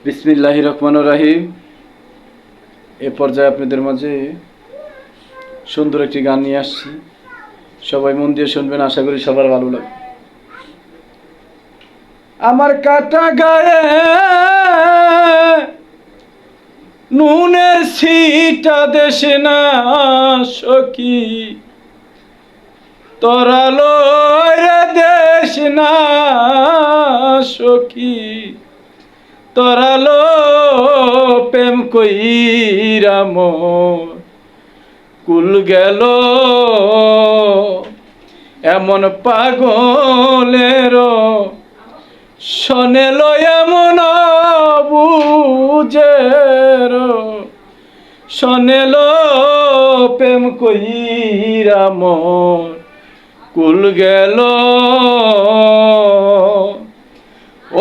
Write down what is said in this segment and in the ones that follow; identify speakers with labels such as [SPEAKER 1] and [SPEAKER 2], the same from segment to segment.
[SPEAKER 1] বিসমিল্লাহির রহমানির রহিম। এ পর্যায়ে আপনাদের মাঝে সুন্দর একটি গান নিয়ে আসছি। সবাই মন দিয়ে শুনবেন, আশা করি সবার ভালো লাগবে। আমার কাটা গায়ে নুনের ছিটা দেশে না সখী, তরালো দেশ না সখী, তরালো প্রেম কইরা মোর কুল গেল। এমন পাগলের শোনেল এমন বুঝের শোনেল প্রেম কইরা মোর কুল গেল।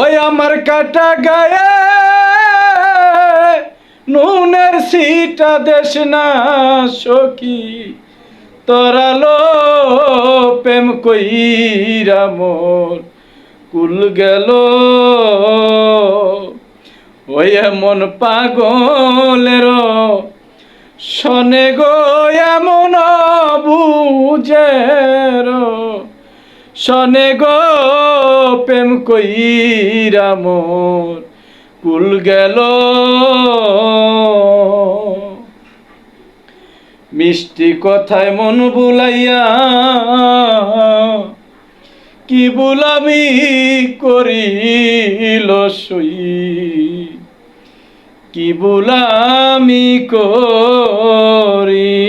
[SPEAKER 1] ওই আমার কাটা গায়ে নুনের ছিটা দেশ না সখী, তরালো প্রেম কইরা মোর কুল গেল। ওই এমন পাগলের শোনে গো এমন বুঝের শোনে গো প্রেম কইরা মোর কুল গেল। মিষ্টি কথায় মন বুলাইয়া কি বুলামি করিল সই, কি বুলামি করি।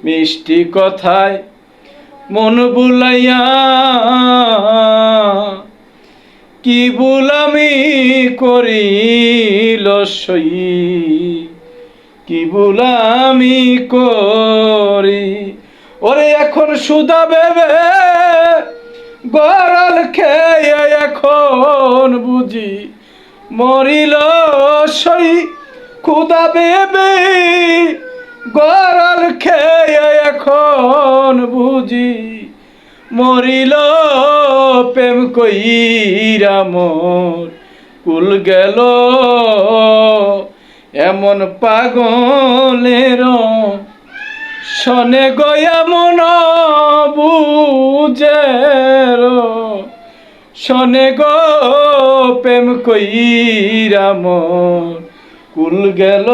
[SPEAKER 1] মিষ্টি কথায় মন বুলাইয়া কি বুলামি করিল সই, কি বুলামি করি। ওরে এখন সুদা ভেবে গরাল খেয়ে এখন বুঝি মরিল সই। ক্ষুদা ভেবে গরাল খেয়ে এখন বুঝি মরিল প্রেম কইরা মোর কুল গেল। এমন পাগলের শোনে গো এমন বুঝের শোনে গো প্রেম কইরা মোর কুল গেল।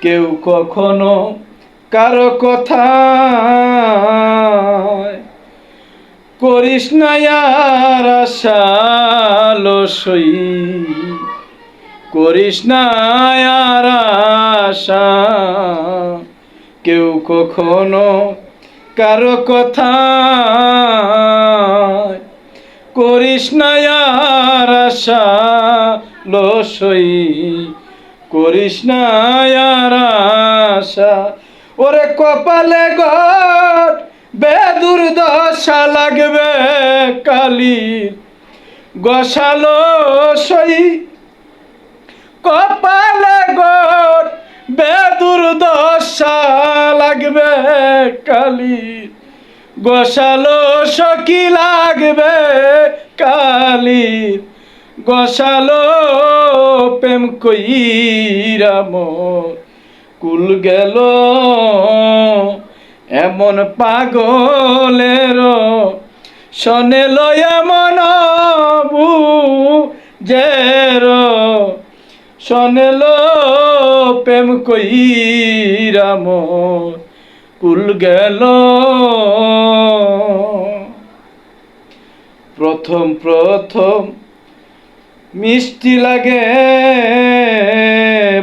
[SPEAKER 1] কেউ কখনো কারো কথা করিস না আর আশা লসই, করিস না আর আশা। কেউ কখনো কারো কথা করিস না আর আশা লসই, করিস না আর আশা। ওরে কপালে গট বেদুর্দশা লাগবে কালির গসালো সই, কপালে গট বেদুর্দশা লাগবে কালির গসালো সখী, লাগবে কালির গসালো প্রেম কইরা মোর কুল গেল। এমন পাগলের শোনেল এমন বুঝের শোনেল প্রেম কইরা মোর কুল গেল। প্রথম প্রথম মিষ্টি লাগে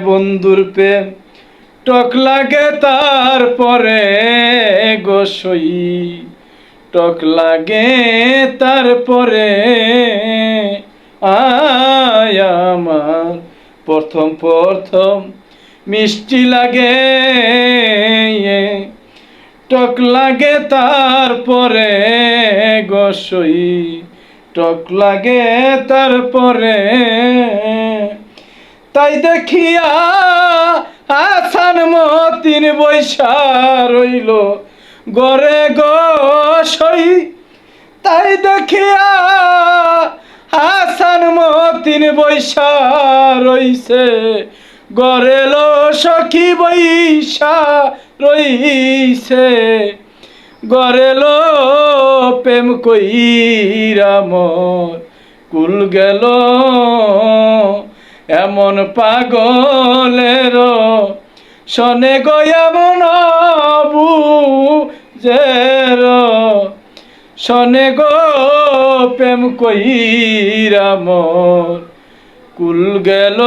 [SPEAKER 1] বন্ধুর প্রেম, টক লাগে তারপরে গোসই, টক লাগে তারপরে। আয় আমার প্রথম প্রথম মিষ্টি লাগে, টক লাগে তারপরে গোসই, টক লাগে তারপরে। তাই দেখিয়া আসান মতিন বৈশা রইল গরে গোসই, তাই দেখিয়া হাসান মতিন বৈশা রইছে, গরেল সখী বৈশা রইছে, গরেল প্রেম কইরা মোর কুল গেল, এমন পাগলের শনে গয়া মনবু জের, শনে গো প্রেম কইরা মোর কুল গেল।